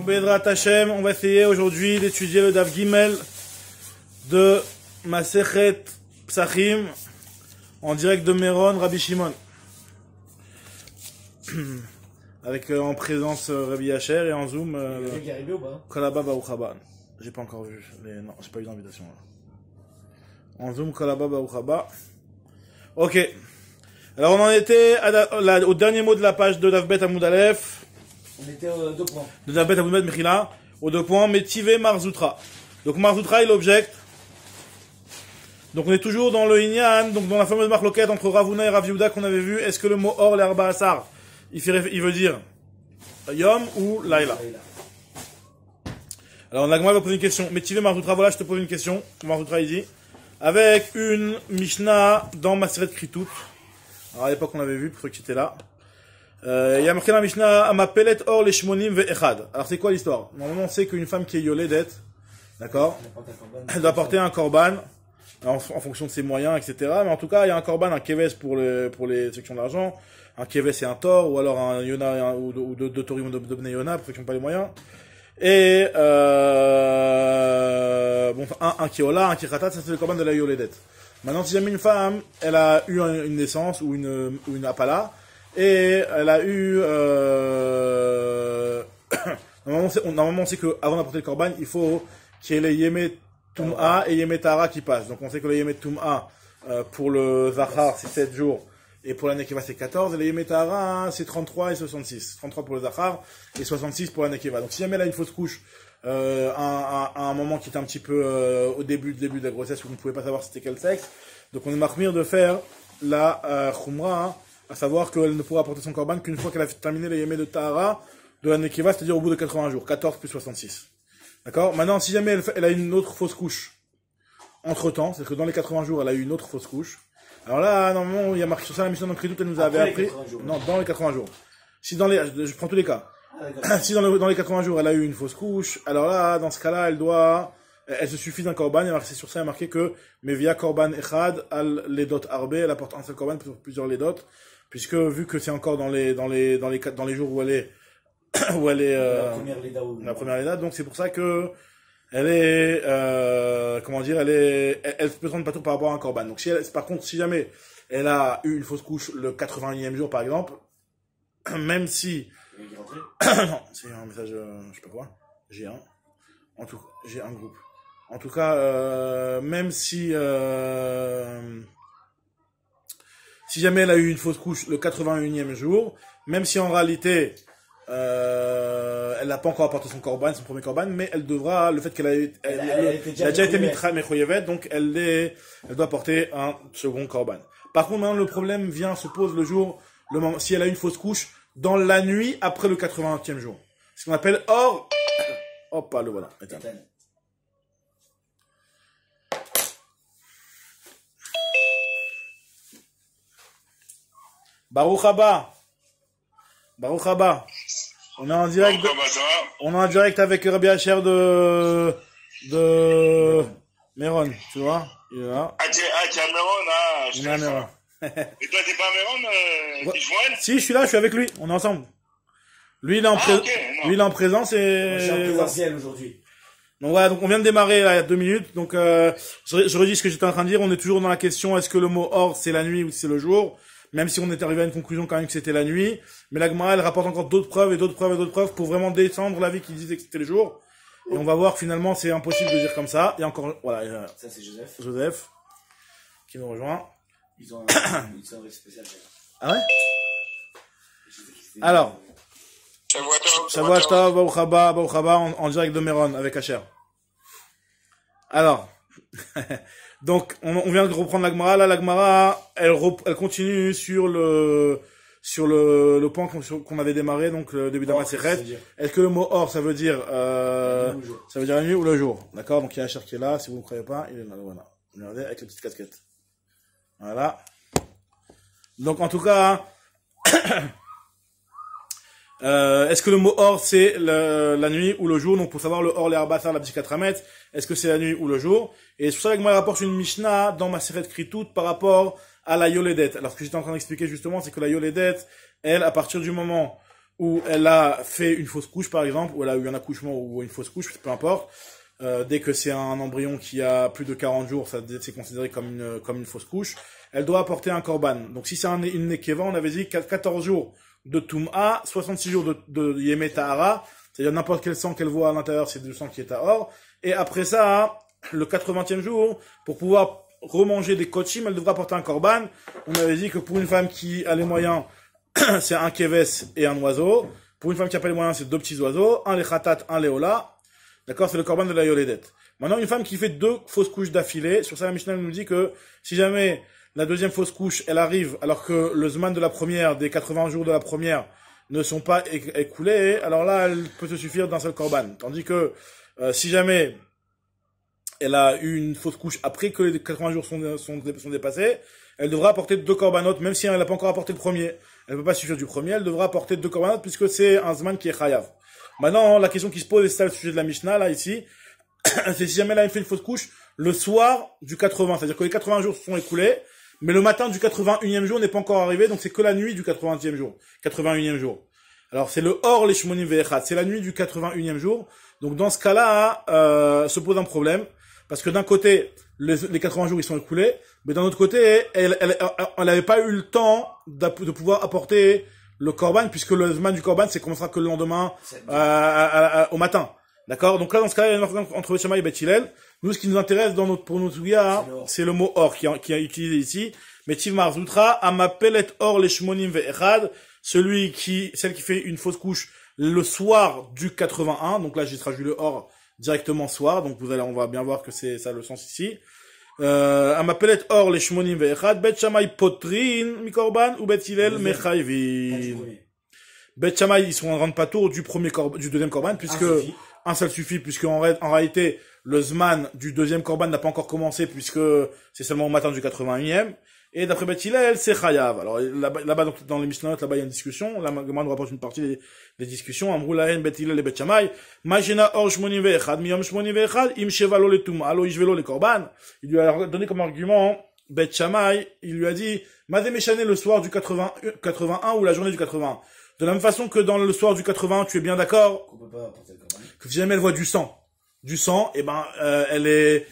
Donc, Bedrat Hashem, on va essayer aujourd'hui d'étudier le Daf Gimel de Masechet Psachim en direct de Meron, Rabbi Shimon. Avec en présence Rabbi Asher et en Zoom. Quelqu'un qui est arrivé ou pas? Kolaba Baruch Haba. J'ai pas encore vu. Non, j'ai pas eu d'invitation là. En Zoom, Kolaba Baruch Haba. Ok. Alors on en était au dernier mot de la page de Daf Bet Amoud Aleph. On était aux 2 points. De Daf Bet Amoud Bet Mechila. Aux 2 points. Metive Marzoutra. Donc Marzoutra il objecte. Donc on est toujours dans le Inyan, donc dans la fameuse marloquette entre Ravuna et Rav Yehuda qu'on avait vu. Est-ce que le mot or l'herba asar, il veut dire Yom ou Laila? Alors Nagma va poser une question. Metive Marzoutra, voilà, je te pose une question. Marzoutra il dit avec une Mishnah dans Maseret Kritut. Alors à l'époque on avait vu, pour ceux qui étaient là. Il y a marqué dans la Mishnah Amapelet or les shmonim ve'echad. Alors c'est quoi l'histoire? Normalement on sait qu'une femme qui est yoledet, d'accord, elle doit porter un korban en fonction de ses moyens, etc. Mais en tout cas il y a un korban, un keves pour les sections d'argent, un keves et un tor, ou alors un yona ou deux torim de bnei yona pour ceux qui n'ont pas les moyens. Et bon, un kiola, un kirata, ça c'est le korban de la yoledet. Maintenant, si jamais une femme, elle a eu une naissance ou une apala, et elle a eu normalement on sait que avant d'apporter le korban, il faut qu'il y ait les yemet tum'a et yemet tahara qui passent. Donc on sait que les yemet tum'a pour le zachar c'est 7 jours et pour l'année qui va c'est 14, et les yemet tahara c'est 33 et 66. 33 pour le zachar et 66 pour l'année qui va. Donc si jamais elle a une fausse couche à un moment qui était un petit peu au début de la grossesse où vous ne pouvez pas savoir c'était quel sexe, donc on est marmire de faire la khumra, à savoir qu'elle ne pourra apporter son korban qu'une fois qu'elle a terminé les yémés de tahara de l'année qui va, c'est-à-dire au bout de 80 jours, 14 plus 66. D'accord? Maintenant, si jamais elle a une autre fausse couche entre temps, c'est que dans les 80 jours elle a eu une autre fausse couche, alors là normalement il y a marqué sur ça la mission d'Ankritout, elle nous avait appris non, dans les 80 jours. Si dans les, je prends tous les cas. Si dans les 80 jours elle a eu une fausse couche, alors là, dans ce cas-là, elle se suffit d'un korban, et c'est sur ça il y a marqué que, mais via korban echad, al ledot arbe, elle apporte un seul korban pour plusieurs ledot, puisque vu que c'est encore dans les jours où elle est, la première leda, donc c'est pour ça que, elle est, elle se présente pas tout par rapport à un korban. Donc par contre, si jamais elle a eu une fausse couche le 81e jour, par exemple, même si, non, c'est un message, je sais pas quoi, j'ai un groupe. En tout cas, même si jamais elle a eu une fausse couche le 81e jour, même si en réalité elle n'a pas encore apporté son premier korban, mais elle devra, le fait qu'elle a déjà été mitra mechoyevet, donc elle doit porter un second korban. Par contre, maintenant, le problème se pose le moment, si elle a une fausse couche dans la nuit après le 80e jour. Ce qu'on appelle or, hop, le voilà. Baruch Haba. Baruch Haba. On est en direct avec Rabbi Asher de Meron, tu vois? Il est là. Ah, tu es à Meron, Il est à Meron. Et toi, t'es pas à Meron, Ishmael? Si, je suis là, je suis avec lui. On est ensemble. Lui, il est en présence et... Je suis en présentiel aujourd'hui. Donc voilà, donc on vient de démarrer là, il y a 2 minutes. Donc je redis ce que j'étais en train de dire. On est toujours dans la question, est-ce que le mot or c'est la nuit ou c'est le jour? Même si on est arrivé à une conclusion quand même que c'était la nuit. Mais la Gemara, elle rapporte encore d'autres preuves pour vraiment descendre l'avis qui disait que c'était le jour. Et on va voir finalement, c'est impossible de dire comme ça. Et encore, voilà. Ça c'est Joseph. Joseph, qui nous rejoint. Ils ont un spécial. Ah ouais? Alors. Shavuot Tov, Baruch Haba, en direct de Meron, avec Asher. Alors. Donc, on vient de reprendre la Gemara. Là, la Gemara, elle continue sur le point qu'on avait démarré, donc le début de la Masechet. Est-ce que le mot or, ça veut dire la nuit ou le jour? D'accord? Donc, il y a Asher qui est là. Si vous ne croyez pas, il est là, voilà. Regardez, avec la petite casquette. Voilà. Donc, en tout cas, est-ce que le mot or c'est la nuit ou le jour? Donc pour savoir le or, les arbasar, la psychatramet, est-ce que c'est la nuit ou le jour? Et c'est pour ça que moi je rapporte une Mishnah dans ma Maseret Kritut par rapport à la yoledet. Alors ce que j'étais en train d'expliquer justement, c'est que la yoledet, elle, à partir du moment où elle a fait une fausse couche, par exemple, ou elle a eu un accouchement ou une fausse couche, peu importe. Dès que c'est un embryon qui a plus de 40 jours, ça c'est considéré comme une fausse couche. Elle doit apporter un korban. Donc si c'est une nekeva, on avait dit 14 jours de tum'a, 66 jours de yemé tahara, c'est-à-dire n'importe quel sang qu'elle voit à l'intérieur, c'est du sang qui est tahor. Et après ça, le 80e jour, pour pouvoir remanger des kochim, elle devra apporter un korban. On avait dit que pour une femme qui a les moyens, c'est un keves et un oiseau. Pour une femme qui a pas les moyens, c'est 2 petits oiseaux, un lechatat, un leola. D'accord, c'est le korban de la yoledet. Maintenant, une femme qui fait 2 fausses couches d'affilée, sur ça la Mishnah nous dit que si jamais la deuxième fausse couche, elle arrive alors que le zman de la première, des 80 jours de la première, ne sont pas écoulés, alors là, elle peut se suffire d'un seul korban. Tandis que si jamais elle a eu une fausse couche après que les 80 jours sont dépassés, elle devra apporter 2 korbanot, même si elle n'a pas encore apporté le premier. Elle ne peut pas suffire du premier, elle devra apporter 2 korbanot puisque c'est un zman qui est chayav. Maintenant, la question qui se pose, et c'est ça le sujet de la Mishnah, là, ici, c'est si jamais elle a fait une fausse couche le soir du 80, c'est-à-dire que les 80 jours se sont écoulés, mais le matin du 81e jour n'est pas encore arrivé, donc c'est que la nuit du 80e jour, 81e jour. Alors, c'est le Or les Shmonim Ve'echad, c'est la nuit du 81e jour. Donc, dans ce cas-là, se pose un problème, parce que d'un côté, les 80 jours, ils sont écoulés, mais d'un autre côté, elle n'avait pas eu le temps de pouvoir apporter le korban, puisque le zman du korban, c'est commencera que le lendemain, au matin. D'accord? Donc là, dans ce cas-là, il y a une différence entre Bet Shammai et Bet Hillel. Nous, ce qui nous intéresse pour notre souga, c'est le mot or qui est utilisé ici. Metiv Marzoutra, Amapelet or les Shmonim Ve'echad, celle qui fait une fausse couche le soir du 81. Donc là, j'ai traduit le or directement soir. Donc on va bien voir que c'est ça le sens ici. Amapelet or les Shmonim Ve'echad, Bet Shammai potrin mikorban ou Bet Hillel mechayvin. Bet Shammai, ils sont en grande patour du deuxième korban, puisque un seul suffit, puisque en réalité, le zman du deuxième korban n'a pas encore commencé, puisque c'est seulement au matin du 81e. Et d'après Bet Hillel, c'est chayav. Alors là-bas, dans les Mishnayot, là-bas, il y a une discussion. Là, Gemara nous rapporte une partie des discussions. Amrou lahen Bet Hillel et Bet Shammai. Ma'jena or shmonim ve'echad, miyom shmonim ve'echad, im sheva lo letum, alo ishvelo le korban. Il lui a donné comme argument, Bet Shammai, il lui a dit, Mazé méchané le soir du 81 ou la journée du 81. De la même façon que dans le soir du 80, tu es bien d'accord que si jamais elle voit du sang,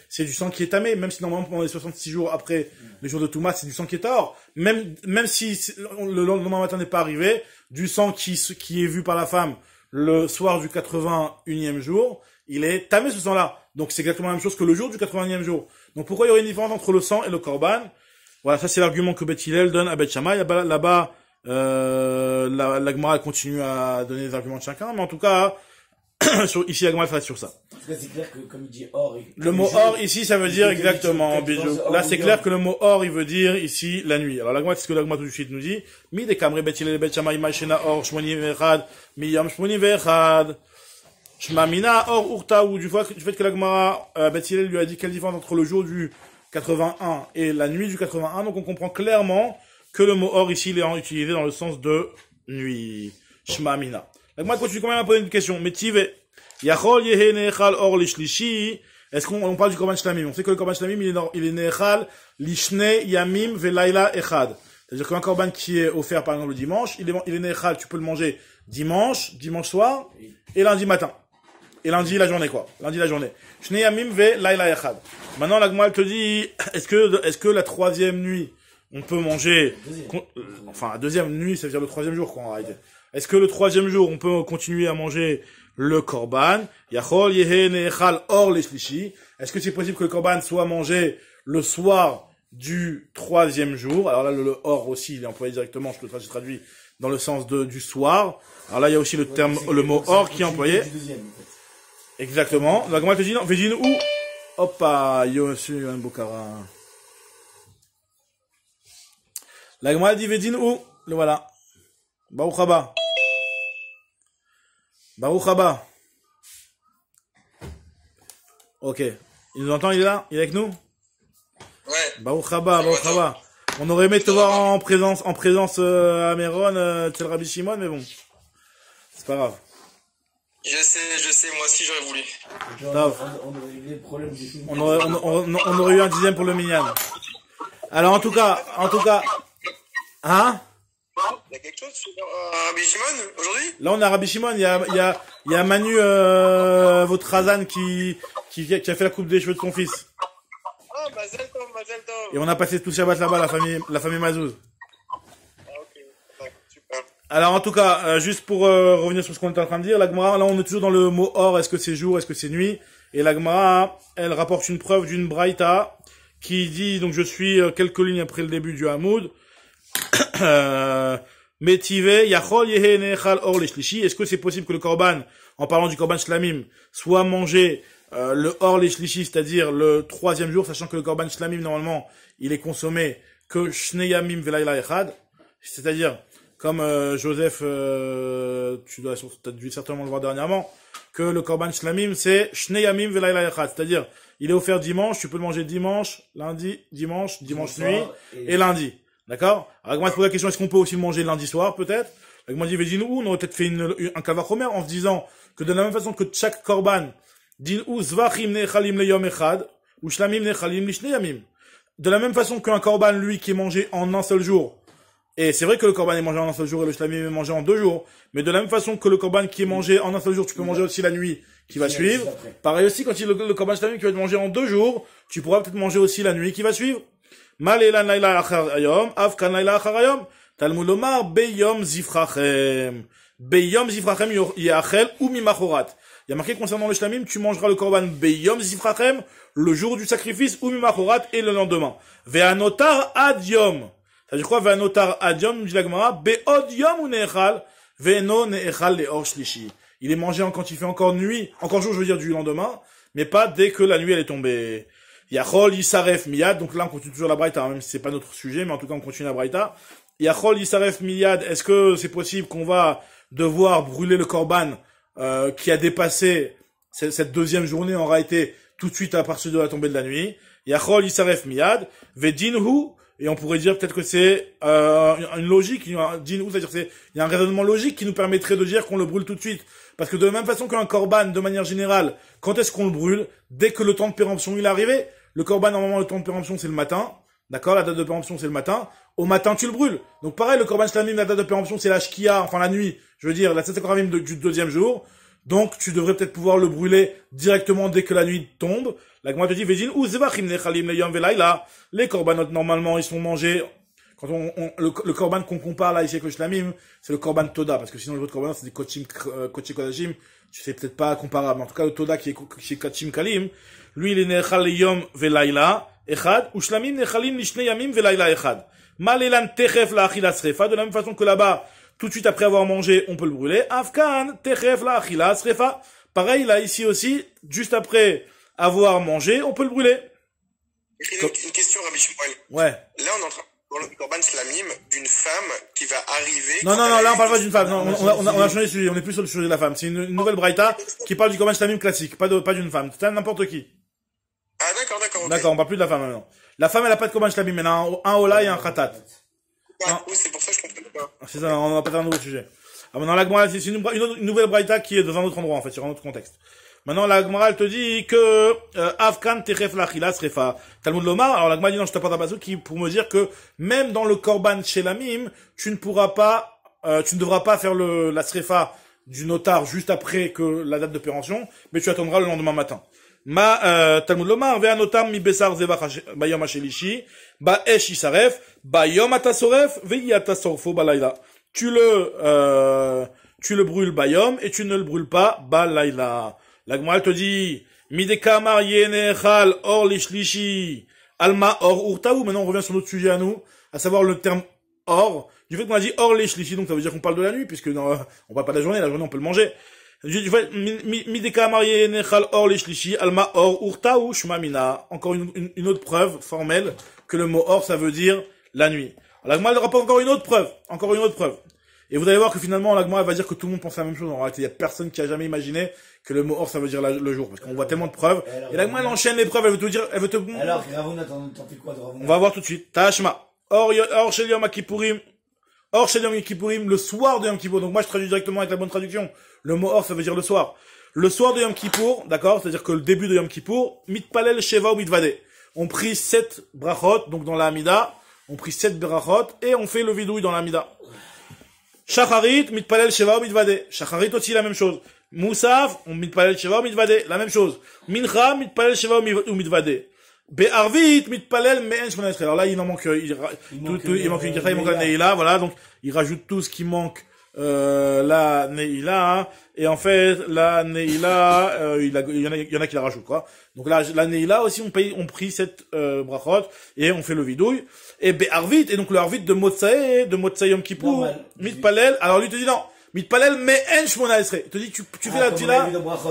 c'est du sang qui est tamé, même si normalement pendant les 66 jours après les jours de Touma, c'est du sang qui est tahor. Même si le lendemain matin n'est pas arrivé, du sang qui est vu par la femme le soir du 81e jour, il est tamé ce sang-là. Donc c'est exactement la même chose que le jour du 81e jour. Donc pourquoi il y aurait une différence entre le sang et le korban? Voilà, ça c'est l'argument que Bet Hillel donne à Bet Shammai. Là-bas, la Gemara continue à donner les arguments de chacun, mais en tout cas, ici la Gemara fait sur ça. En tout cas, c'est clair que comme il dit or, le mot or ici, ça veut dire exactement. Là, c'est clair que le mot or, il veut dire ici la nuit. Alors la Gemara, c'est ce que la Gemara tout de suite nous dit. Mi de kamre Bet Hillel Bet Shammai ma'shena or shmoni ve'echad miyam shmoni ve'echad shmamina or urta, ou du fait que la Gemara Bet Hillel lui a dit quelle différence entre le jour du 81 et la nuit du 81. Donc on comprend clairement que le mot or ici, il est utilisé dans le sens de nuit. Shma Mina. La Gemara continue quand même à poser une question. Mais tive, yachol yehe nechal or lishlishi. Est-ce qu'on parle du korban shlamim? On sait que le korban shlamim, il est nechal lishne yamim velayla echad. C'est-à-dire qu'un korban qui est offert par exemple le dimanche, il est nechal, tu peux le manger dimanche soir, et lundi matin. Et lundi la journée quoi. Lundi la journée. Shne yamim velayla echad. Maintenant la Gemara te dit, est-ce que la troisième nuit, on peut manger, la deuxième nuit, ça veut dire le troisième jour, quoi, en réalité. Est-ce que le troisième jour, on peut continuer à manger le korban? Yachol yehe nechal or lishlishi. Est-ce que c'est possible que le korban soit mangé le soir du troisième jour? Alors là, le or aussi, il est employé directement, je le traduis dans le sens du soir. Alors là, il y a aussi le mot or qui est employé. Exactement. La Gemara te dit non, Védine où? Hoppa, Yosu, un Bokara. La Gemara dit Védine où? Le voilà. Baruch haba. Baruch haba. Ok. Il nous entend, il est là? Il est avec nous? Ouais. Baruch haba, Baruch haba. On aurait aimé te voir en présence à Méron, tel Rabbi Shimon, mais bon. C'est pas grave. Je sais, moi aussi j'aurais voulu. On aurait réglé le problème du film. On aurait eu un dixième pour le minyan. Alors, en tout cas, hein? Il y a quelque chose sur Rabbi Shimon aujourd'hui? Là, on a Rabbi Shimon, il y a Manu, votre Razan qui a fait la coupe des cheveux de son fils. Ah, Mazel Tov, Mazel Tov. Et on a passé tout le Shabbat là-bas, la famille Mazouz. Ah, ok, d'accord, super. Alors, en tout cas, juste pour revenir sur ce qu'on était en train de dire, la Gemara, là, on est toujours dans le mot or, est-ce que c'est jour, est-ce que c'est nuit? Et la Gemara, elle rapporte une preuve d'une Braïta qui dit, donc je suis quelques lignes après le début du Hamoud, Metive, Yachol Yehe Nechal Or Leshlishi, est-ce que c'est possible que le Korban, en parlant du Korban Shlamim, soit mangé le Or Leshlishi, c'est-à-dire le troisième jour, sachant que le Korban Shlamim, normalement, il est consommé que Shneyamim Velayla Echad, c'est-à-dire, comme Joseph, t'as dû certainement le voir dernièrement, que le Korban Shlamim, c'est Shneyamim Velayla Echad, c'est-à-dire, il est offert dimanche, tu peux le manger dimanche, lundi, dimanche nuit, et lundi. D'accord? Alors, moi, je pose la question, est-ce qu'on peut aussi le manger lundi soir, peut-être? Alors, moi, je dis, on aurait peut-être fait un kavachomer en se disant que de la même façon que chaque korban, zvachim nechalim le yom echad, ou shlamim nechalim li shnei yamim. De la même façon qu'un korban, lui, qui est mangé en un seul jour. Et c'est vrai que le korban est mangé en un seul jour et le shlamim est mangé en 2 jours. Mais de la même façon que le korban qui est mangé en un seul jour, tu peux manger aussi la nuit qui va suivre. Pareil aussi, quand le korban shlamim qui va être mangé en 2 jours, tu pourras peut-être manger aussi la nuit qui va suivre. Malelan laila achar ayom, afkan laila achar ayom. Talmud lomar beyom zifrachem. Beyom zifrachem yachel ou mimachorat. Il y a marqué concernant le shlamim, tu mangeras le korban beyom zifrachem, le jour du sacrifice, ou mimachorat, et le lendemain. Ve'anotar ad yom. Ça veut dire quoi? Ve'anotar ad yom, dit la Gemara, be'od yom ou ne'echal, ve'no ne'echal le'or shlishi. Il est mangé quand il fait encore nuit, encore jour, je veux dire, du lendemain, mais pas dès que la nuit elle est tombée. Yachol yisaref miyad, donc là on continue toujours la braïta, même si c'est pas notre sujet, mais en tout cas on continue la braïta. Yachol yisaref miyad, est-ce que c'est possible qu'on va devoir brûler le korban qui a dépassé cette deuxième journée en réalité tout de suite à partir de la tombée de la nuit? Yachol yisaref miyad, vedinhu, et on pourrait dire peut-être que c'est une logique, dinhu, c'est-à-dire il y a un raisonnement logique qui nous permettrait de dire qu'on le brûle tout de suite. Parce que de la même façon qu'un korban, de manière générale, quand est-ce qu'on le brûle? Dès que le temps de péremption il est arrivé. Le korban, normalement, le temps de péremption, c'est le matin. D'accord? La date de péremption, c'est le matin. Au matin, tu le brûles. Donc, pareil, le korban shlamim, la date de péremption, c'est la shkia, enfin, la nuit. Je veux dire, la tzedek koramim du deuxième jour. Donc, tu devrais peut-être pouvoir le brûler directement dès que la nuit tombe. La Gemara te dit, Vejin, ou zevachim nechalim le yom velayla. Les korbanot, normalement, ils sont mangés. Quand le korban qu'on compare là, ici avec le shlamim, c'est le korban toda. Parce que sinon, les autres korban, c'est des kochim kodashim. C'est peut-être pas comparable. En tout cas, le toda qui est kochim kalim, lui, il est nechal yom velayla echad, ou shlamim nechalim lishnei yamim velayla echad. Malelan techef la achilas refa, de la même façon que là-bas, tout de suite après avoir mangé, on peut le brûler. Afkan techef la achilas refa. Pareil, là, ici aussi, juste après avoir mangé, on peut le brûler. Une question, Rabbi Shmuel. Ouais. Là, on est en train de le korban shlamim d'une femme qui va arriver. Non, là, on parle pas d'une femme. Non, on a changé de sujet. On est plus sur le sujet de la femme. C'est une nouvelle braïta qui parle du korban shlamim classique, pas d'une femme. C'est n'importe qui. Ah, d'accord. Okay. D'accord, on parle plus de la femme maintenant. La femme, elle a pas de korban shlamim, elle a un ola et un khatat. Oui, c'est pour ça que je comprends pas. C'est ça, on va pas faire un nouveau sujet. Ah, maintenant, la Gemara, c'est une nouvelle braïta qui est dans un autre endroit, en fait, sur un autre contexte. Maintenant, la Gemara, elle te dit que, Afkan techef l'achilas refa. Talmud lomar, alors la Gemara dit non, je t'apporte un passage qui, pour me dire que, même dans le korban shelamim, tu ne devras pas faire la srefa du notar juste après que la date de péremption, mais tu attendras le lendemain matin. Talmud lomar, ve'an notar mi besar zevach bayom hashelishi, ba'esh yisaref, bayom atasoref, ve'i atasorfo balayla. Tu le brûles bayom, et tu ne le brûles pas balayla. La Gemara te dit, Midekamar yenechal or lishlishi, alma or urtaou. Maintenant, on revient sur notre sujet à nous, à savoir le terme or. Du fait qu'on a dit or lishlishi, donc ça veut dire qu'on parle de la nuit, puisque non, on parle pas de la journée on peut le manger. Du fait, Midekamar yenechal or lishlishi, alma or urtaou, shmamina. Encore une autre preuve formelle que le mot or, ça veut dire la nuit. La Gemara rapporte encore une autre preuve. Et vous allez voir que finalement, la Gemara va dire que tout le monde pense la même chose. En réalité, il y a personne qui a jamais imaginé que le mot or, ça veut dire le jour. Parce qu'on voit tellement de preuves. Et la Gemara, elle enchaîne les preuves, elle veut te... Alors, Ravuna, t'en fais quoi de Ravuna? On va voir tout de suite. Tashma. Or shel yom kippurim. Or shel yom kippurim, le soir de Yom Kippour. Donc moi, je traduis directement avec la bonne traduction. Le mot or, ça veut dire le soir. Le soir de Yom Kippour, d'accord? C'est-à-dire que le début de Yom Kippour, mitpalel sheva ou mitvade. On prie 7 brachot, donc dans la Hamida. On prie 7 brachot, et on fait le vidouille dans la Hamida. Shacharit, mitpalel sheva ou mitvade. Shacharit aussi la même chose. Moussaf, on mitpalel sheva ou mitvade, la même chose. Mincha, mitpalel sheva ou mitvade. Be'arvit, mitpalel me'en shmona esrei. Alors là, il en manque, il manque une kata, il manque la neila, voilà, donc, il rajoute tout ce qui manque, la neila, hein. Et en fait, la neila, il y en a qui la rajoutent, quoi. Donc là, la neila aussi, on prie cette, brachot, et on fait le vidouille. Et be'arvit, et donc le arvit de Motsae Yom Kippour, mitpalel, alors lui te dit non. Mitpalel me'en shmona esrei. Te dit, tu fais la tfila.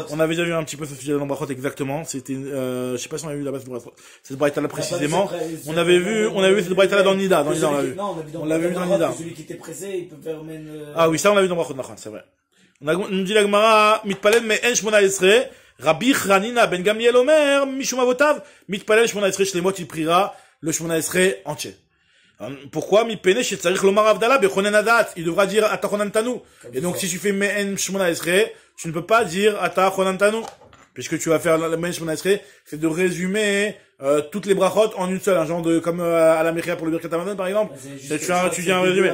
On avait déjà vu un petit peu ce sujet dans Brachot, exactement. C'était, je sais pas si on avait vu là-bas cette braïta là précisément. On avait vu cette braïta là dans le Nida, on l'a vu. On l'avait vu dans le Nida. Celui qui était pressé, il peut faire même, Ah oui, ça on l'a vu dans Brachot, c'est vrai. On nous dit la Gemara, mitpalel me'en shmona esrei. Rabbi Chanina ben Gamliel Omer, mishum avotav, mitpalel shmona esrei shlemot, il priera le shmona esrei entier. Pourquoi mi pene chez tzarich lomar avdala bechonen adat, il devra dire atachonan tanu. Et donc si tu fais me'en shmona esrei, tu ne peux pas dire atachonan tanu, puisque tu vas faire la me'en shmona esrei, c'est de résumer toutes les brachot en une seule, un genre de comme à la Mechia pour le Birkat Hamazon par exemple. Tu dis un résumé.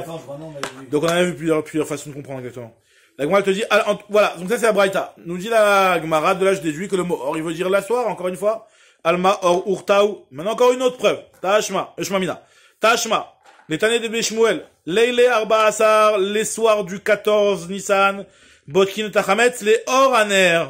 Donc on avait vu plusieurs façons de comprendre exactement. La Gemara te dit voilà, donc ça c'est la braïta. Nous dit la Gemara de là je déduis que le mot or il veut dire la soir encore une fois. Alma or urtaou. Maintenant encore une autre preuve. Tashma, Eshmamina. Tashma, les Taneh de Beshmuel, Leile Arba Asar, les soirs du 14 Nissan, Botkin Tachametz, les Or Aner.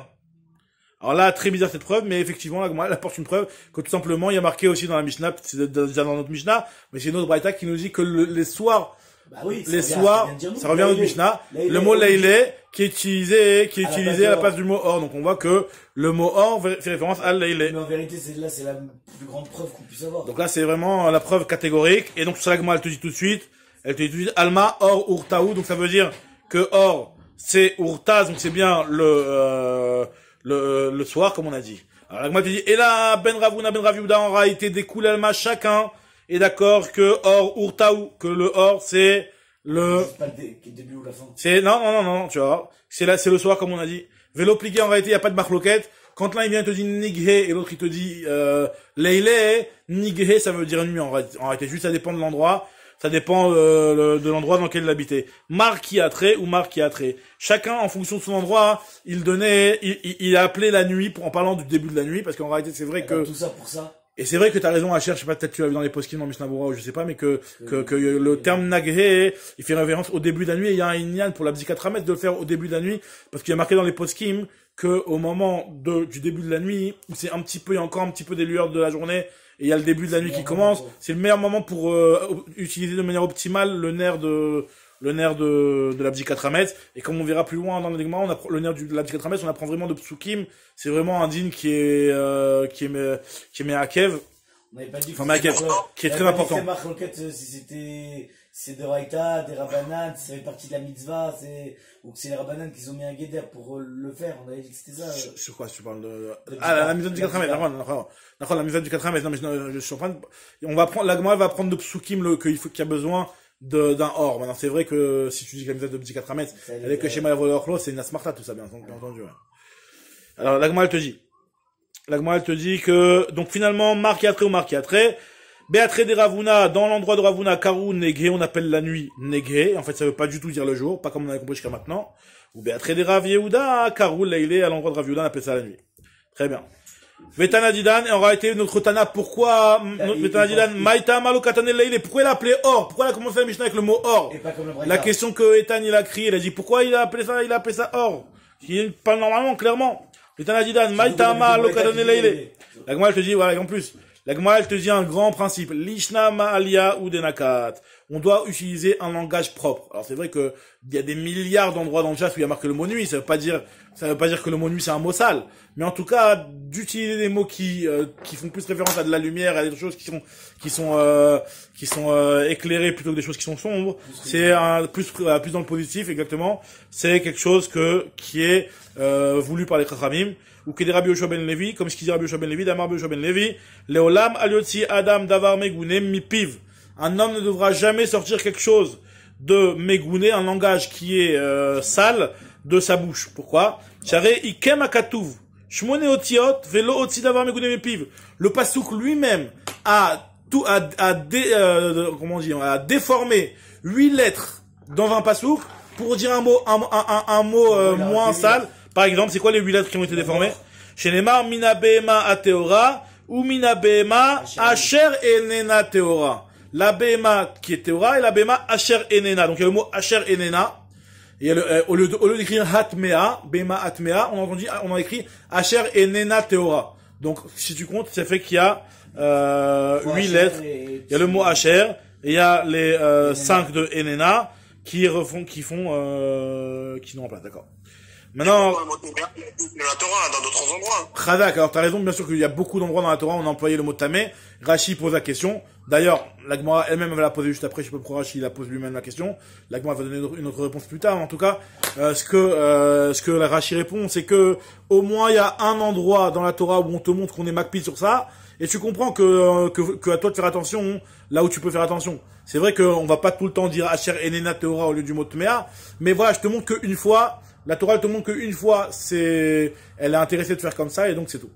Alors là, très bizarre cette preuve, mais effectivement, la Gemara apporte une preuve que tout simplement, il y a marqué aussi dans la Mishnah, c'est déjà dans notre Mishnah, mais c'est une autre braïta qui nous dit que les soirs, bah oui, les soirs, ça revient à notre Mishnah, le mot Leile, qui est utilisé à la place du mot Or. Donc on voit que le mot Or fait référence à Leile. Mais en vérité, c'est la plus grande preuve qu'on puisse avoir. Donc là, c'est vraiment la preuve catégorique. Et donc, sur la Gemara, elle te dit tout de suite, Alma, Or, Urtaou. Donc ça veut dire que Or, c'est Urtaz, donc c'est bien le soir, comme on a dit. Alors la Gemara te dit, et là, Ben Ravuna, Ben Raviuda, en réalité, découle Alma, chacun est d'accord que Or, Urtaou, que le Or, c'est le... C'est pas le début ou la fin. C'est, non, tu vois. C'est le soir, comme on a dit. Vélo pliqué, en réalité, il n'y a pas de marloquette. Quand l'un, il vient te dire Nighe, et l'autre, il te dit, Leile, Nighe, ça veut dire nuit, en réalité. Juste, ça dépend de l'endroit. Ça dépend, de l'endroit dans lequel il habitait. Marquiatré ou Marquiatré. Chacun, en fonction de son endroit, il a appelé la nuit en parlant du début de la nuit, parce qu'en réalité, c'est vrai que... Tout ça pour ça. Et c'est vrai que t'as raison, Hacher, je sais pas, peut-être tu l'as vu dans les poskim dans Mishnah Berurah ou je sais pas, mais que le terme Naghe, il fait référence au début de la nuit, et il y a un inyan pour la Bzikat Rametz de le faire au début de la nuit, parce qu'il y a marqué dans les poskim que au moment du début de la nuit, où c'est il y a encore un petit peu des lueurs de la journée, et il y a le début de la nuit qui commence, c'est le meilleur moment pour utiliser de manière optimale le nerf de la Bzikat Rametz. Et comme on verra plus loin dans le Gemara, on apprend le nerf de la Bzikat Rametz, on apprend vraiment de Psukim. C'est vraiment un din qui est Me'akev. On n'avait pas dit qui est très important. C'est marloquette si c'est de Raïta, des Rabbanan, si ça fait partie de la mitzvah, ou que c'est les Rabbanan qui ont mis un guéder pour le faire. On avait dit que c'était ça. Sur quoi tu parles de... la mitzvah du 4 Rametz. D'accord, la mitzvah du 4 Rametz. Non, mais je suis en train de... la Gemara va prendre de Psukim qu'il y a besoin d'un or. Maintenant, c'est vrai que si tu dis que la mitzvah de Bzikat Rametz, avec le schéma Evolorchlo, c'est une asmarta, tout ça, bien entendu. Ouais. Alors, la Gemara, elle te dit que, donc finalement, Marquiatré ou Marquiatré, Béatré des Ravuna, dans l'endroit de Ravuna, Karou, Neghe, on appelle la nuit Neghe. En fait, ça veut pas du tout dire le jour, pas comme on avait compris jusqu'à maintenant. Ou Béatré des Rav Yehuda, Karou, Leile, à l'endroit de Rav Yehuda, on appelle ça la nuit. Très bien. Vetana Didan, et en réalité, notre Tana, pourquoi, Vetana Didan, Maïta Malo Katane Leile, pourquoi il a appelé Or? Pourquoi il a commencé la Mishnah avec le mot Or? La question que Etan, il a crié, il a dit, pourquoi il a appelé ça Or? Il parle normalement, clairement. Vetana Didan, Maïta Malo Katane Leile. La Gemara, elle te dit, voilà, en plus. La Gemara, elle te dit un grand principe. Lishna ma'alia ou denakat. On doit utiliser un langage propre. Alors c'est vrai que il y a des milliards d'endroits dans le chat où il y a marqué le mot nuit. Ça veut pas dire que le mot nuit c'est un mot sale. Mais en tout cas, d'utiliser des mots qui font plus référence à de la lumière, à des choses qui sont éclairées plutôt que des choses qui sont sombres. C'est plus dans le positif, exactement. C'est quelque chose qui est, voulu par les Chachamim. Ou que des Rabbi Yoshua ben Levi, comme ce qu'il dit Rabbi Yoshua ben Levi, d'Amar Yoshua ben Levi, Leolam aliotzi Adam davar megune mipiv. Un homme ne devra jamais sortir quelque chose de megune, un langage qui est sale, de sa bouche. Pourquoi? Charé ikem akatuv, shmone otiot, velo otzi davar megune mipiv. Le pasouk lui-même a déformé 8 lettres dans un pasouk pour dire un mot moins sale. Par exemple, c'est quoi les 8 lettres qui ont été déformées? Chez Neymar, mina behema ateora, ou mina behema asher enena teora. La behema qui est teora et la behema asher enena. Donc il y a le mot asher enena. Et au lieu d'écrire hatmea, behema hatmea, on a écrit asher enena teora. Donc si tu comptes, ça fait qu'il y a 8 lettres. Il y a le mot asher et il y a les 5 de enena qui nous remplacent. D'accord. Maintenant, Le mot tamé, la Torah, dans d'autres endroits. Khadak, alors t'as raison, bien sûr qu'il y a beaucoup d'endroits dans la Torah où on a employé le mot tamé. Rashi pose la question. D'ailleurs, la Gemara elle-même va la poser juste après, je sais pas pourquoi Rashi la pose lui-même la question. La Gemara va donner une autre réponse plus tard. En tout cas, ce que la Rashi répond, c'est que au moins il y a un endroit dans la Torah où on te montre qu'on est makpid sur ça, et tu comprends que à toi de faire attention là où tu peux faire attention. C'est vrai qu'on va pas tout le temps dire Asher Enena Teora au lieu du mot Tmea, mais voilà, je te montre qu'une fois, la Torah elle te montre qu'une fois, elle est intéressée de faire comme ça, et donc c'est tout.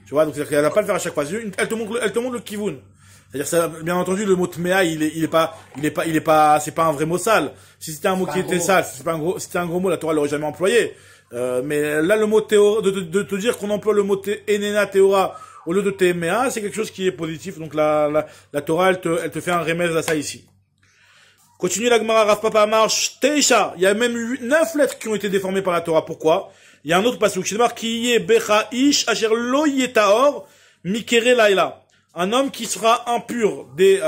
Tu vois, donc c'est-à-dire qu'elle va pas le faire à chaque fois. Elle te montre le kivun. C'est-à-dire ça, bien entendu, le mot Tmea, c'est pas un vrai mot sale. Si c'était un mot qui était sale, si c'était un gros mot, la Torah l'aurait jamais employé. Mais là, le mot Théora, de te dire qu'on emploie le mot Enena Théora au lieu de Tmea, c'est quelque chose qui est positif. Donc la Torah, elle te fait un remède à ça ici. Continue la Gemara, Rav Papa marche, Teisha. Il y a même 9 lettres qui ont été déformées par la Torah. Pourquoi? Il y a un autre passage qui démarque, qui est Becha Ish, Asher Lo Yetaor, Mikere Laila. Un homme qui sera impur des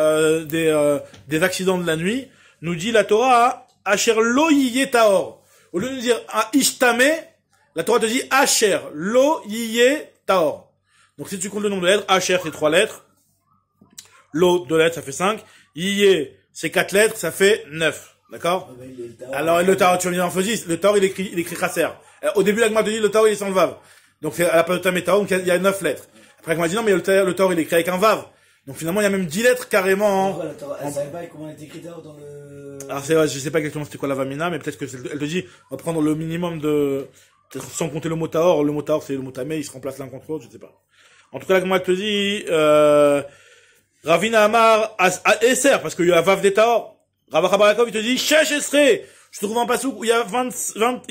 accidents de la nuit, nous dit la Torah, Asher Lo Yetaor. Au lieu de dire Ishtame, la Torah te dit Asher Lo Yetaor. Donc si tu comptes le nombre de lettres, Asher c'est 3 lettres, Lo 2 lettres, ça fait 5, Yé c'est 4 lettres, ça fait 9. D'accord? Alors, le Taor, tu viens en faisiste. Le Taor, il écrit Chasser. Au début, la Gemara te dit, le Taor, il est sans le Vav. Donc, c'est à la place de Tamé Taor, donc il y a 9 lettres. Après, la Gemara dit, non, mais le Taor, il est écrit avec un Vav. Donc, finalement, il y a même 10 lettres carrément. Elle savait pas comment elle était écrite dans le... Alors, je sais pas exactement c'était quoi la Vamina, mais peut-être que elle te dit, on va prendre le minimum sans compter le mot Taor. Le mot Taor, c'est le mot Tamé, ils se remplacent l'un contre l'autre, je sais pas. En tout cas, la Gemara te dit, Ravina Amar, Esser, parce qu'il y a Vav des Taor. Ravachabarakov, il te dit, Shesh Esre. Je trouve un pasouk où il y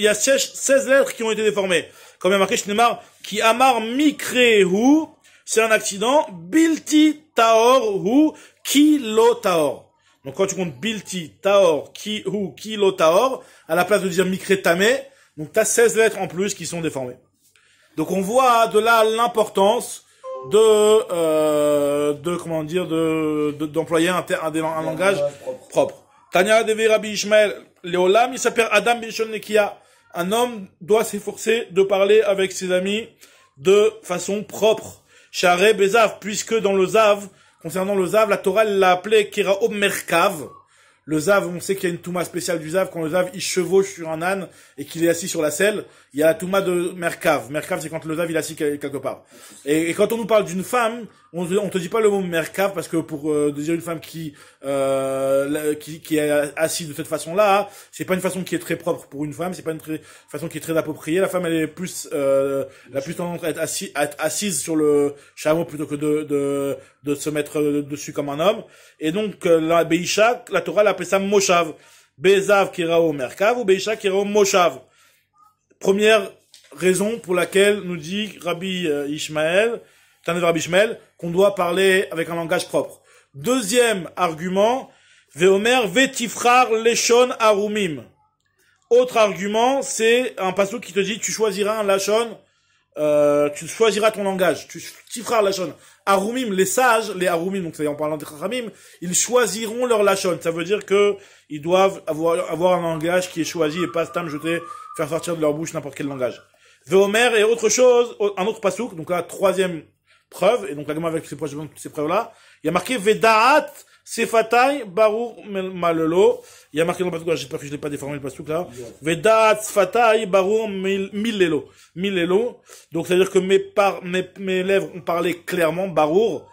a 16 lettres qui ont été déformées. Comme il y a marqué, Shnemar, qui Amar Mikrehu, c'est un accident, Bilti Taor Hu, Kilo Taor. Donc quand tu comptes Bilti Taor, Kilo Taor, à la place de dire Mikre Tamé, donc t'as 16 lettres en plus qui sont déformées. Donc on voit de là l'importance d'employer un langage propre. Tanya Devi Rabbi Ishmael, Léolam, il s'appelle Adam Bishon Nekia. Un homme doit s'efforcer de parler avec ses amis de façon propre. Share Bezav, puisque dans le Zav, concernant le Zav, la Torah l'a appelé Kiraob Merkav. Le Zav, on sait qu'il y a une Touma spéciale du Zav, quand le Zav, il chevauche sur un âne et qu'il est assis sur la selle, il y a la Touma de Merkav. Merkav, c'est quand le Zav, il est assis quelque part. Et quand on nous parle d'une femme, on te dit pas le mot Merkav, parce que pour dire une femme qui est assise de cette façon-là, c'est pas une façon qui est très propre pour une femme, c'est pas une façon qui est très appropriée. La femme, elle est plus, la plus tendance à être assise sur le chameau plutôt que de se mettre dessus comme un homme. Et donc, la Beisha, la Torah l'appelle ça Moshav. Bezav kirao Merkav ou Beisha kirao Moshav. Première raison pour laquelle nous dit Rabbi Ishmael, qu'on doit parler avec un langage propre. Deuxième argument, Veomer vetifrar leshon arumim. Autre argument, c'est un passage qui te dit, tu choisiras un lashon, tu choisiras ton langage, tu tifrar lashon. Arumim, les sages, les arumim, donc c'est en parlant des chachamim, ils choisiront leur lashon. Ça veut dire que ils doivent avoir un langage qui est choisi et pas stam jeter, faire sortir de leur bouche n'importe quel langage. Veomer et autre chose, un autre pasouk, donc la troisième preuve, et donc la gamme avec ces preuves-là, il y a marqué Vedaat Sefatai Barur Malelo. Il y a marqué dans le pasouk, j'espère que je l'ai pas déformé le pasouk là. Vedaat Sefatai Barur Milelo. Milelo. Donc c'est à dire que mes lèvres ont parlé clairement, Barur.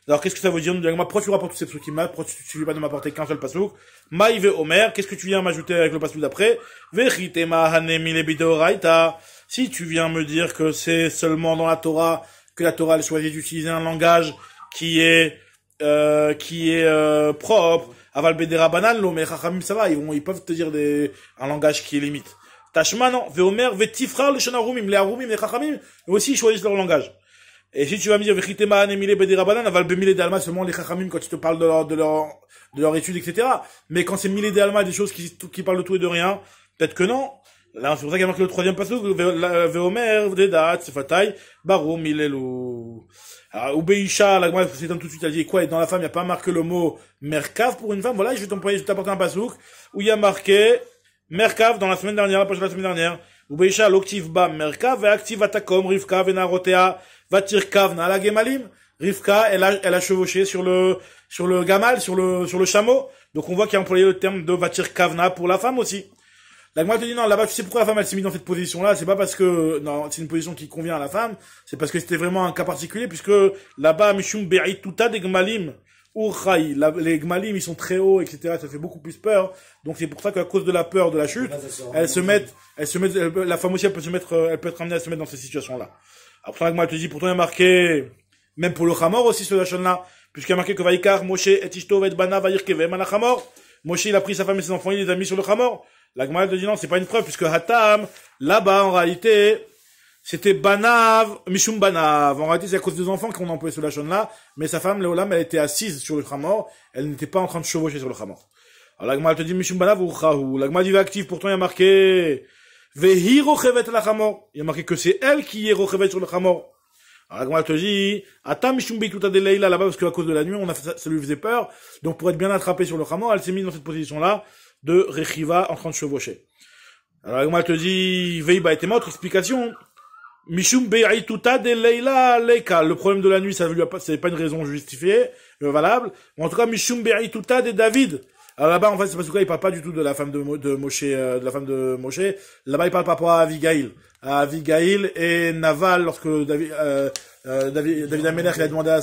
Alors qu'est-ce que ça veut dire? Pourquoi tu rapportes tous ces psukim-là? Pourquoi tu ne veux pas de m'apporter qu'un seul pasouk? Maïve Omer, qu'est-ce que tu viens m'ajouter avec le pasouk d'après? Vechitema Hanemi Lebidoraita. Si tu viens me dire que c'est seulement dans la Torah que la Torah elle choisit d'utiliser un langage qui est qui est propre, aval bedera banane, lo, mais chachamim ça va, ils peuvent te dire un langage qui est limite. Tashma non, veomer, vetifra le shonarumim, les harumim, les chachamim, eux aussi ils choisissent leur langage. Et si tu vas me dire, vechitema anemile bedera banane, aval bemile de alma, seulement les chachamim quand tu te parles de leur étude, etc. Mais quand c'est mille de alma, des choses qui parlent de tout et de rien, peut-être que non. Là, c'est pour ça qu'il y a marqué le troisième passage, veomer, vedat, sefatay, baro, milelu. Alors, Ubeisha, la Gemara s'étonne tout de suite, elle dit quoi, et dans la femme, il n'y a pas marqué le mot merkav pour une femme, voilà, je vais t'apporter un pasouk, où il y a marqué merkav dans la semaine dernière, la page de la semaine dernière, Ubeisha, l'octiv ba merkav, et activ atakom, rivka, venarotea, vatirkav, na la gemalim, rivka, elle a chevauché sur le gamal, sur le chameau, donc on voit qu'il y a employé le terme de vatirkavna pour la femme aussi. La Gemara te dit non, là-bas, tu sais pourquoi la femme elle s'est mise dans cette position-là, c'est pas parce que, non, c'est une position qui convient à la femme, c'est parce que c'était vraiment un cas particulier, puisque là-bas, mishum be'ituta des gmalim, urchaï, les gmalim, ils sont très hauts, etc., ça fait beaucoup plus peur, donc c'est pour ça qu'à cause de la peur de la chute, la femme aussi, elle peut être amenée à se mettre dans ces situations-là. Après, la Gemara te dit, pourtant, il y a marqué, même pour le chamor aussi, ce lachon-là, puisqu'il y a marqué que Vaikar, Moshe, et Ishto, et Bana, Vaïrkevem, à la chamor. Moshe, il a pris sa femme et ses enfants, il les a mis sur le chamor. La Gemara te dit non, c'est pas une preuve, puisque Hatam, là-bas, en réalité, c'était Banav, Mishum Banav. En réalité, c'est à cause des enfants qu'on a employé ce lachon-là, mais sa femme, Léolam, elle était assise sur le chamor, elle n'était pas en train de chevaucher sur le chamor. Alors la Gemara te dit Mishum Banav ou Chahu. La Gemara dit actif, pourtant il y a marqué Vehi rochevet la chamor. Il y a marqué que c'est elle qui est rochevet sur le chamor. Alors la Gemara te dit Atam Mishum Bituta de Leila là-bas, parce qu'à cause de la nuit, ça lui faisait peur. Donc pour être bien attrapée sur le chamor, elle s'est mise dans cette position-là de Rechiva en train de chevaucher. Alors la Gemara te dit Veiba et autre explication. Mishum Be'aituta de Leila Leika. Le problème de la nuit, c'est pas une raison justifiée, valable. Mais en tout cas, Mishum Be'aituta de David. Alors là-bas, en fait, c'est parce que là, il parle pas du tout de la femme de Moshe, Là-bas, il parle par rapport à Abigail. À Abigail et Naval, lorsque David Amelech, il a demandé à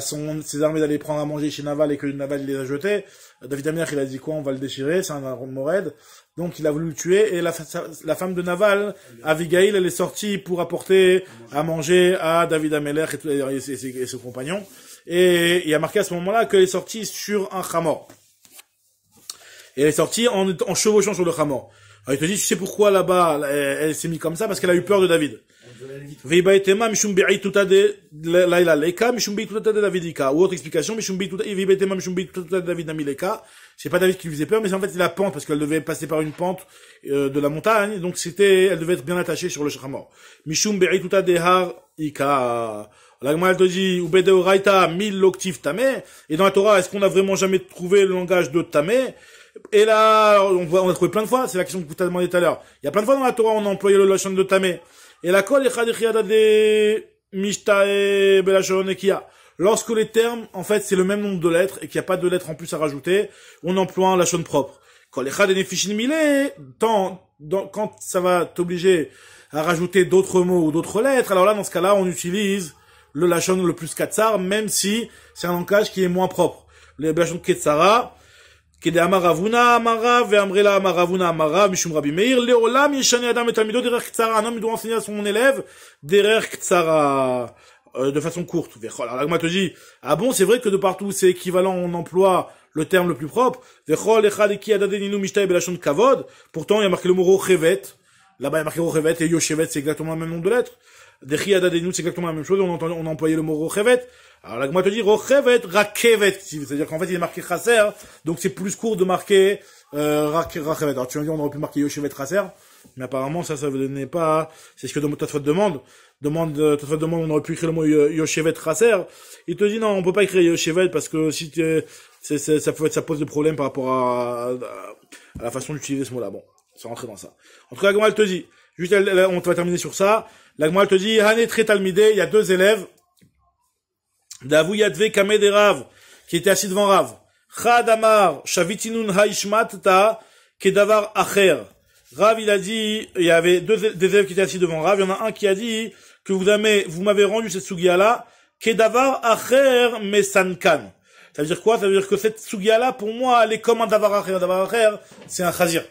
ses armées d'aller prendre à manger chez Naval et que Naval, il les a jetés. David Amelech, il a dit quoi? On va le déchirer, c'est un Mored. Donc, il a voulu le tuer et la femme de Naval, Abigail, elle est sortie pour apporter à manger à David Amelech et ses compagnons. Et il a marqué à ce moment-là qu'elle est sortie sur un chamor. Et elle est sortie en chevauchant sur le chamor. Alors il te dit, tu sais pourquoi là-bas, elle s'est mise comme ça? Parce qu'elle a eu peur de David. Veiba etema mishum be'ituta de Laila Leka, mishum be'ituta de Davidika. Ou autre explication, mishum be'ituta, veiba etema mishum be'ituta de David Namileka. C'est pas David qui lui faisait peur, mais c'est en fait c'est la pente, parce qu'elle devait passer par une pente, de la montagne, donc elle devait être bien attachée sur le chamor. Mishum be'ituta de Har Ika. La Gemara te dit, ubede oraita mil loktiv tameh. Et dans la Torah, est-ce qu'on a vraiment jamais trouvé le langage de tameh? Et là, on a trouvé plein de fois, c'est la question que tu as demandé tout à l'heure. Il y a plein de fois dans la Torah, on a employé le lachon de tameh. Et la kol echad de mishtae belachon ekia. Lorsque les termes, en fait, c'est le même nombre de lettres et qu'il n'y a pas de lettres en plus à rajouter, on emploie un lachon propre. Kol echad nefishin milé, quand ça va t'obliger à rajouter d'autres mots ou d'autres lettres, alors là, dans ce cas-là, on utilise le lachon le plus katsar, même si c'est un langage qui est moins propre. Le lachon ketsara, Kede amaravuna amara ve'amrela amaravuna amara mishum Rabbi Meir leolam yeshane adam et talmido derer ktsara. Un homme doit enseigner à son élève derer ktsara, de façon courte. Alors la Gemara te dit, ah bon, c'est vrai que de partout c'est équivalent, on emploie le terme le plus propre. Vechol echad ki adadeninu mishtae belashon kavod. Pourtant il y a marqué le mot rochevet. Là-bas il y a marqué rochevet et yoshevet, c'est exactement le même nombre de lettres. Dechi adadenu, c'est exactement la même chose. On a employé le mot rochevet. Alors la Gemara te dit rochevet rakevet, c'est-à-dire qu'en fait il est marqué chaser, donc c'est plus court de marquer rakevet. Alors tu vas me dire on aurait pu marquer yoshevet chaser, mais apparemment ça ne venait pas. C'est ce que Tosfot demande. Tosfot demande, on aurait pu écrire le mot yoshevet chaser. Il te dit non, on peut pas écrire yoshevet parce que si ça pose des problèmes par rapport à la façon d'utiliser ce mot-là. Bon, sans rentrer dans ça. En tout cas la Gemara te dit, juste on va terminer sur ça. La Gemara te dit hané très talmidé, il y a deux élèves. Davou Yadve Kamed et Rav, qui était assis devant Rav. Chad Amar, Shavitinun Haishmatata, Kedavar Acher. Rav, il a dit, il y avait des élèves qui étaient assis devant Rav, il y en a un qui a dit que vous m'avez rendu cette sugia-là, Kedavar Acher Mesankan. Ça veut dire quoi? Ça veut dire que cette sugia-là, pour moi, elle est comme un Davar Acher. Un Davar Acher, c'est un Chazir.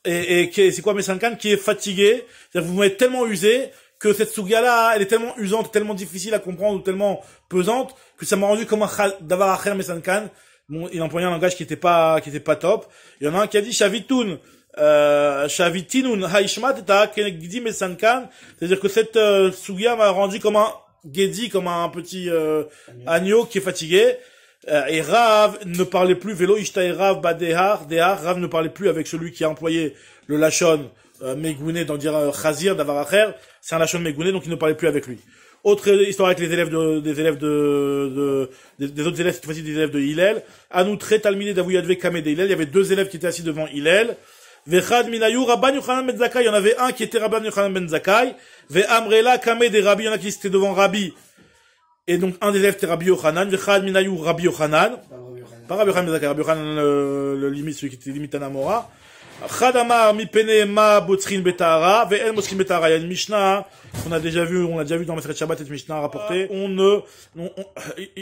Et c'est quoi Mesankan? Qui est fatigué. C'est-à-dire que vous m'avez tellement usé que cette sugia-là, elle est tellement usante, tellement difficile à comprendre ou tellement pesante que ça m'a rendu comme un davar acher mesankan. Bon, il employait un langage qui était pas top. Il y en a un qui a dit shavitun, shavitinun haishmateta kenegdi mesankan. C'est-à-dire que cette sugia m'a rendu comme un gedi, comme un petit agneau qui est fatigué. Et Rav ne parlait plus, Velo Ishtae Rav Badehar, Rav ne parlait plus avec celui qui a employé le Lachon Megouné, dans dire Khazir, Davaracher, c'est un Lachon Megouné, donc il ne parlait plus avec lui. Autre histoire avec les élèves des autres élèves, cette fois-ci des élèves de Hillel. Anoutre Talmide Davuyadve Kame de Hillel, il y avait deux élèves qui étaient assis devant Hillel. Vechad Minayu Rabban Yochanan Ben Zakkai, il y en avait un qui était Rabban Yochanan Ben Zakkai. Ve Amrela Kame de Rabbi, il y en a qui étaient devant Rabbi. Et donc, un des élèves était Rabbi Yochanan, Vechad Minayu Rabbi Yochanan. Pas Rabbi Yochanan Ben Zakkai, Rabbi Yochanan, le limite, celui qui était limite Anamora. Chadamar Mipene Ma Botzrin Betara, Ve'en Botzrin Betara. Il y a une Mishnah, on a déjà vu dans Maseret Shabbat, cette Mishnah rapportée. Il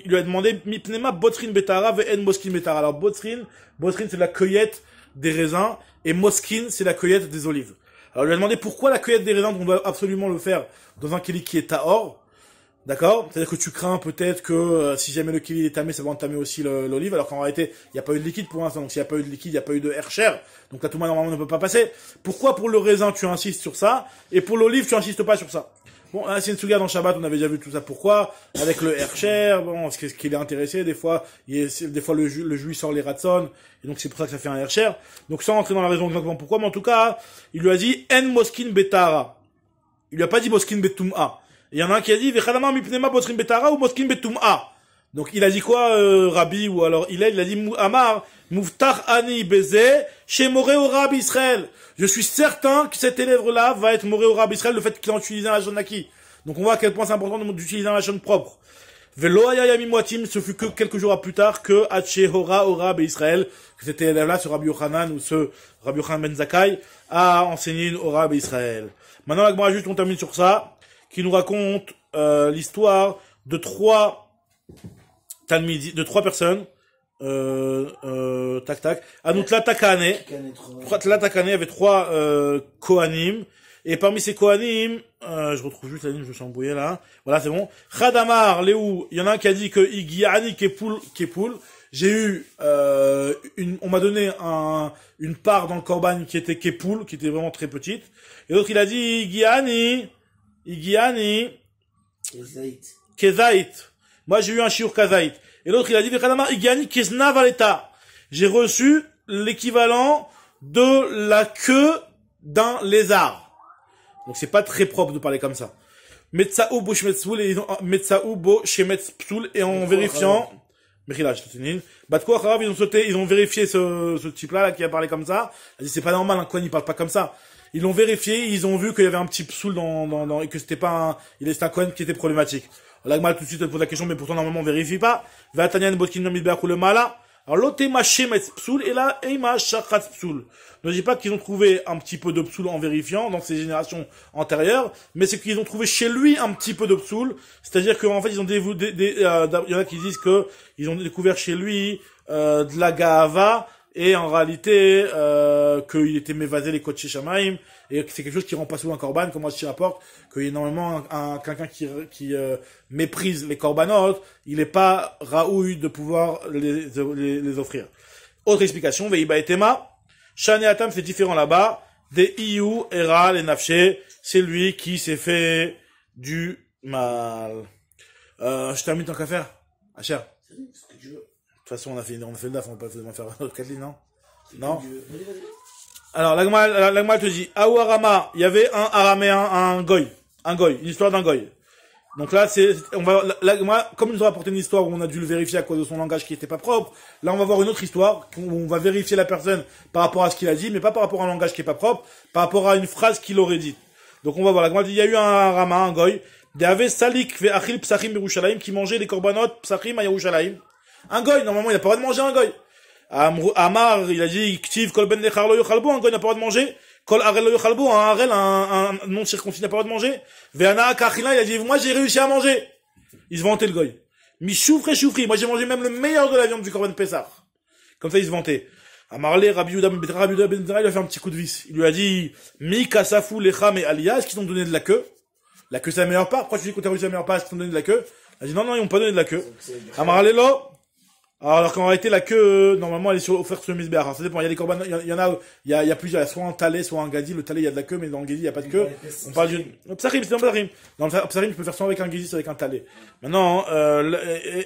lui a demandé, Mipene Ma Botzrin Betara, Ve'en Botzrin Betara. Alors, Botzrin, c'est la cueillette des raisins, et Moskin, c'est la cueillette des olives. Alors, il lui a demandé pourquoi la cueillette des raisins, on doit absolument le faire dans un keli qui est tahor. D'accord? C'est-à-dire que tu crains peut-être que si jamais le kili est tamé, ça va entamer aussi l'olive, alors qu'en réalité, il n'y a pas eu de liquide pour l'instant. Donc s'il n'y a pas eu de liquide, il n'y a pas eu de hercher. Donc la touma normalement ne peut pas passer. Pourquoi pour le raisin tu insistes sur ça, et pour l'olive tu insistes pas sur ça? Bon, c'est une souga dans Shabbat, on avait déjà vu tout ça. Pourquoi? Avec le hercher, bon, est-ce qu'il est intéressé? Des fois, le jus sort les ratson, et donc c'est pour ça que ça fait un hercher. Donc sans rentrer dans la raison exactement pourquoi, mais en tout cas, il lui a dit, en moskin betara. Il lui a pas dit moskin betum'a. Il y en a un qui a dit, Vechadama mipnema botrin betara ou moskin betum'a. Donc, il a dit quoi, Rabbi, ou alors, il a dit, Amar, muftach ani beze, chez Moré au Rabbi Israël. Je suis certain que cet élève-là va être Moré au Rabbi Israël, le fait qu'il a utilisé un lachon naki. Donc, on voit à quel point c'est important d'utiliser un lachon propre. Velo ayayami moatim, ce fut que quelques jours plus tard que Haché Hora au Rabbi Israël, que cet élève-là, ce Rabbi Yochanan, ou ce Rabbi Yochanan Ben Zakkai, a enseigné une au Rabbi Israël. Maintenant, la Gemara, juste, on termine sur ça, qui nous raconte l'histoire de trois personnes. Anoutla Takane. Tla Takane avait trois Kohanim. Et parmi ces Kohanim, je retrouve juste la ligne, je me suis embrouillé là. Voilà, c'est bon. Khadamar, Léou, il y en a un qui a dit que Igiani Kepoul. J'ai eu, on m'a donné une part dans le korban qui était Kepoul, qui était vraiment très petite. Et l'autre, il a dit Igiani, Kezait. Moi, j'ai eu un shiur Kazait. Et l'autre, il a dit, Igiani, Kezna Valeta. J'ai reçu l'équivalent de la queue d'un lézard. Donc, c'est pas très propre de parler comme ça. Metsaou bo shemetspsoul, et en vérifiant, Batko Acharav, ils ont vérifié ce type-là, qui a parlé comme ça. Il a dit, c'est pas normal, un Kohen, il parle pas comme ça. Ils l'ont vérifié, ils ont vu qu'il y avait un petit psoul et que c'était pas c'était un Kohen qui était problématique. L'agma tout de suite elle pose la question, mais pourtant normalement on vérifie pas. Va tanyan botkin namidbeach ou le mala. Alors l'otema shemet psoul et là ema shachat psoul. Ne dis pas qu'ils ont trouvé un petit peu de psoul en vérifiant dans ces générations antérieures, mais c'est qu'ils ont trouvé chez lui un petit peu de psoul. C'est-à-dire qu'en fait ils ont il y en a qui disent que ils ont découvert chez lui de la gahava. Et en réalité, qu'il était mévasé les coachés Shamaim, et que c'est quelque chose qui rend pas souvent un korban, comme moi je rapporte, qu'il y a normalement quelqu'un qui méprise les korbanot, il n'est pas raoui de pouvoir les offrir. Autre explication, Veiba et Tema, Shane Atam c'est différent là-bas, des Iyu, Era, les Nafché, c'est lui qui s'est fait du mal. Je termine tant qu'à faire, Asher. C'est ce que tu veux. De toute façon, on a fait le DAF, on va pas faire Kathleen, non? Non? Alors, l'agma te dit, Aouarama, il y avait un araméen, un goy, une histoire d'un goy. Donc là, comme il nous a apporté une histoire où on a dû le vérifier à cause de son langage qui était pas propre, là, on va voir une autre histoire où on va vérifier la personne par rapport à ce qu'il a dit, mais pas par rapport à un langage qui est pas propre, par rapport à une phrase qu'il aurait dit. Donc on va voir, l'agma dit, il y a eu un arama, un goy, il y avait Salik ve Achil Psachim Yerushalayim qui mangeait des korbanot Psachim à Yerushalayim. Un goy, normalement, il n'a pas le droit de manger un goy. Amar, il a dit, Ktiv, Kol ben lechar lo yochalbo, un goy n'a pas le droit de manger. Kol arel lo yochalbo, un arel, un non circoncis n'a pas le droit de manger. Ve'ana kachila, il a dit, moi j'ai réussi à manger. Il se vantait le goy. Mi choufri, moi j'ai mangé même le meilleur de la viande du korban Pessah. Comme ça, il se vantait. Amarle, Rabbi Yehuda ben Zera, il a fait un petit coup de vis. Il lui a dit, Mi kasafu lecham et aliyah, est-ce qu'ils ont donné de la queue? La queue, c'est la meilleure part. Pourquoi tu dis qu'on t'a reçu la meilleure part, est-ce qu'ils t'ont donné de la queue? Elle a dit, non, non, ils m'ont pas donné de la queue. Amaralelo. Alors qu'en réalité, la queue, normalement, elle est offerte sur le misbéach. Alors, ça dépend. Il y a des corbanes, il y en a, il y a plusieurs. Il y a soit un talé, soit un gadi. Le talé, il y a de la queue, mais dans le gadi, il y a pas de queue. On parle du, psarim, c'est dans psarim. Dans le psarim, tu peux faire soit avec un gadi, soit avec un talé. Maintenant,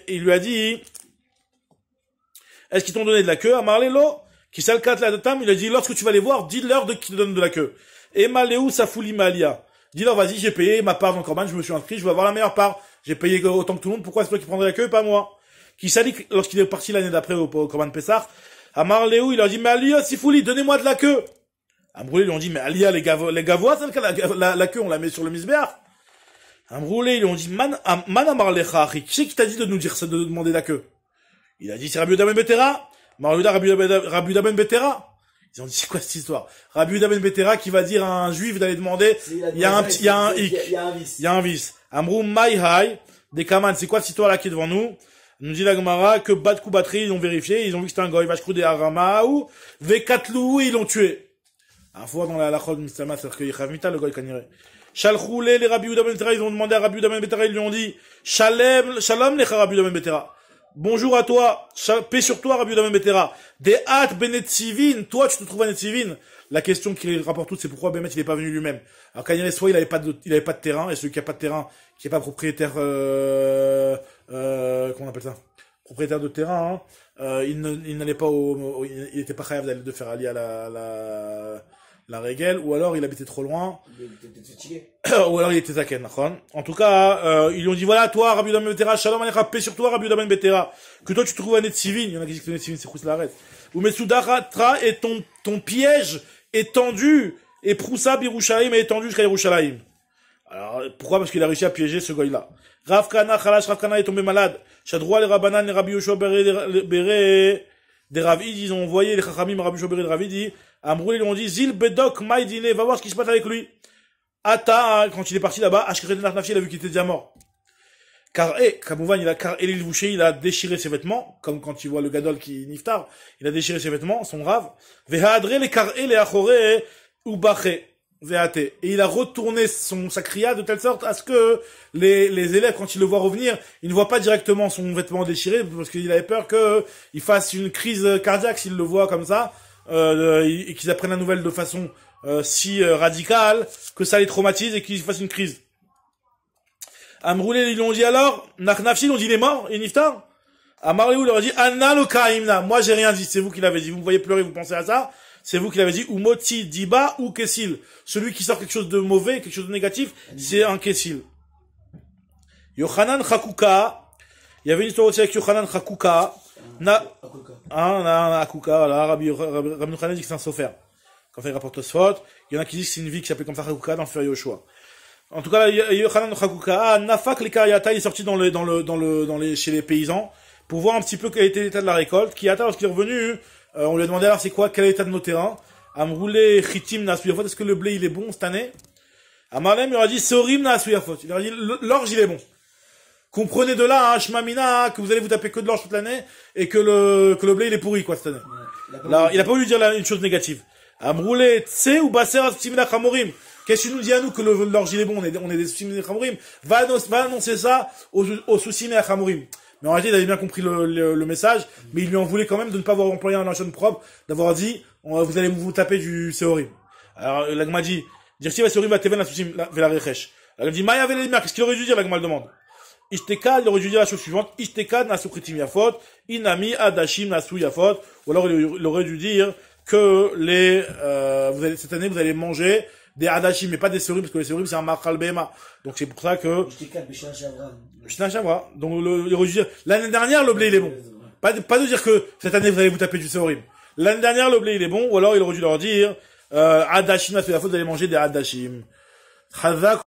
il lui a dit, est-ce qu'ils t'ont donné de la queue? Amaralelo. Qui salkat la datam, il a dit, lorsque tu vas les voir, dis-leur de qui te donne de la queue. Et Maléou, Safouli Malia. Dis-leur, vas-y, j'ai payé ma part dans le corban, je me suis inscrit, je veux avoir la meilleure part. J'ai payé autant que tout le monde, pourquoi c'est toi qui prendrais la queue, pas moi? Qui salik, lorsqu'il est parti l'année d'après au corban Pessah, à Marléou, il leur dit, mais Alia, Sifouli, donnez-moi de la queue. Amroulé, ils lui ont dit, mais Alia, les gavois, la queue, on la met sur le misbéach. Amroulé, ils lui ont dit, man amarlecha, qui c'est qui t'a dit de nous dire ça, de demander la queue? Il a dit, c'est Rabbi Yehuda ben Betera. Rabbi Yehuda ben Betera. Ils ont dit, c'est quoi cette histoire? Rabbi Yehuda ben Betera qui va dire à un juif d'aller demander, il y a un vice. Amrou Maïhaï, des Kaman, c'est quoi cette histoire-là qui est devant nous? Nous dit la Gemara que Batkou Batri, ils ont vérifié, ils ont vu que c'était un goy, Vashkrou de Aramaou, Vekatlou, ils l'ont tué. Un fois dans la Lachod Mistama, c'est-à-dire que Yichav Mita, le goy Kanire. Shalchoulé, les Rabbi Yehuda ben Betera, ils ont demandé à Rabbi Yehuda ben Betera, ils lui ont dit, Shalom, les Rabbi Yehuda ben Betera. Bonjour à toi, paix sur toi, Rabbi Yehuda ben Betera. Des hâtes Benetzivin, toi tu te trouves à Netzivin. La question qui rapporte toute, c'est pourquoi Bémet il est pas venu lui-même. Alors quand il y avait soit il avait pas de terrain, et celui qui a pas de terrain, qui est pas propriétaire, comment on appelle ça? Propriétaire de terrain, il n'allait pas il était pas capable de faire allier à la règle, ou alors il habitait trop loin. Il était peut-être fatigué. Ou alors il était zaken, d'accord. En tout cas, ils lui ont dit, voilà, toi, Rabbi Yehuda ben Betera, shalom alecha, paix sur toi, Rabbi Yehuda ben Betera, que toi tu te trouves à Netzivin, il y en a qui disent que Netzivin c'est Chous Laret. Ou Metsudachatra, et ton piège est tendu, et Proussa Birushalayim est tendu jusqu'à Yerushalayim. Alors, pourquoi? Parce qu'il a réussi à piéger ce goy-là. Rav Kana, Khalash, Rav Kana est tombé malade. Shadroua, les Rabbanan, les Rabbi Yoshua Béré, des Ravid, ils ont envoyé les Chachamim, Rabbi Yoshua Béré, des Ravid, Amrou, ils lui ont dit, Zil Bedok, Maïdine, va voir ce qui se passe avec lui. Ata, quand il est parti là-bas, Ashkeret Nafnafi, il a vu qu'il était déjà mort. Car Kamouvan, Elil Vouché, il a déchiré ses vêtements, comme quand il voit le Gadol qui niftar, il a déchiré ses vêtements, son rave. Vehadre, les Kar'e, les Achoré, Ubaché, Veate. Et il a retourné sa kriya de telle sorte à ce que les élèves, quand ils le voient revenir, ils ne voient pas directement son vêtement déchiré, parce qu'il avait peur qu'il fasse une crise cardiaque s'ils le voient comme ça, et qu'ils apprennent la nouvelle de façon si radicale, que ça les traumatise et qu'ils fassent une crise. Amroulé, ils l'ont dit alors, Nachnafshi, ils l'ont dit, il est mort, et Niftar. Amarléou leur a dit, Anna lo kaimna. Moi, j'ai rien dit, c'est vous qui l'avez dit. Vous me voyez pleurer, vous pensez à ça. C'est vous qui l'avez dit, ou moti, diba, ou kessil. Celui qui sort quelque chose de mauvais, quelque chose de négatif, c'est un kessil. Yochanan Chakuka. Il y avait une histoire aussi avec Yochanan Chakuka. Akuka, voilà, Rabbi Yochanan dit que c'est un sofer. Quand il rapporte Sfot, il y en a qui disent que c'est une vie qui s'appelle comme ça Chakuka dans le Fer Yoshua. En tout cas, Yochanan Chakuka, Nafak les Kariata, il est sorti chez les paysans, pour voir un petit peu quel était l'état de la récolte. Kiyata, lorsqu'il est revenu, on lui a demandé alors c'est quoi, quel est l'état de nos terrains. Amroulé Chitim Nasuyafot, est-ce que le blé il est bon cette année? Amalem, il leur a dit Sorim Nasuyafot. Il leur a dit, l'orge il est bon. Comprenez de là, hein, Shmamina, que vous allez vous taper que de l'orge toute l'année, et que le blé il est pourri, quoi, cette année. Ouais, là, il a pas voulu dire une chose négative. Amroulé Tse ou Baser Simina Chamorim. Qu'est-ce que tu nous dis à nous que l'orge il est bon, on est des Sousimé Chamorim? Va annoncer ça aux Sousimé Chamorim. Mais en réalité, il avait bien compris le message, mais il lui en voulait quand même de ne pas avoir employé un lachon propre, d'avoir dit, vous allez vous taper du Seorim. Alors, la Gemara dit, dire si va Seorim va teven la Sousim, la Rechesh. Elle dit, Maya avait les qu'est-ce qu'il aurait dû dire, la Gemara demande? Ishtekad, il aurait dû dire la chose suivante, Ishtekad nasu kritim yafot, inami adashim nasu yafot, ou alors il aurait dû dire que cette année, vous allez manger des hadashim, mais pas des seorim, parce que les seorim, c'est un machal bema. Donc c'est pour ça que... Shna Shavra. Donc il aurait dû dire, l'année dernière, le blé, il est bon. Pas de dire que cette année, vous allez vous taper du seorim. L'année dernière, le blé, il est bon, ou alors il aurait dû leur dire, hadashim, vous allez manger des hadashim.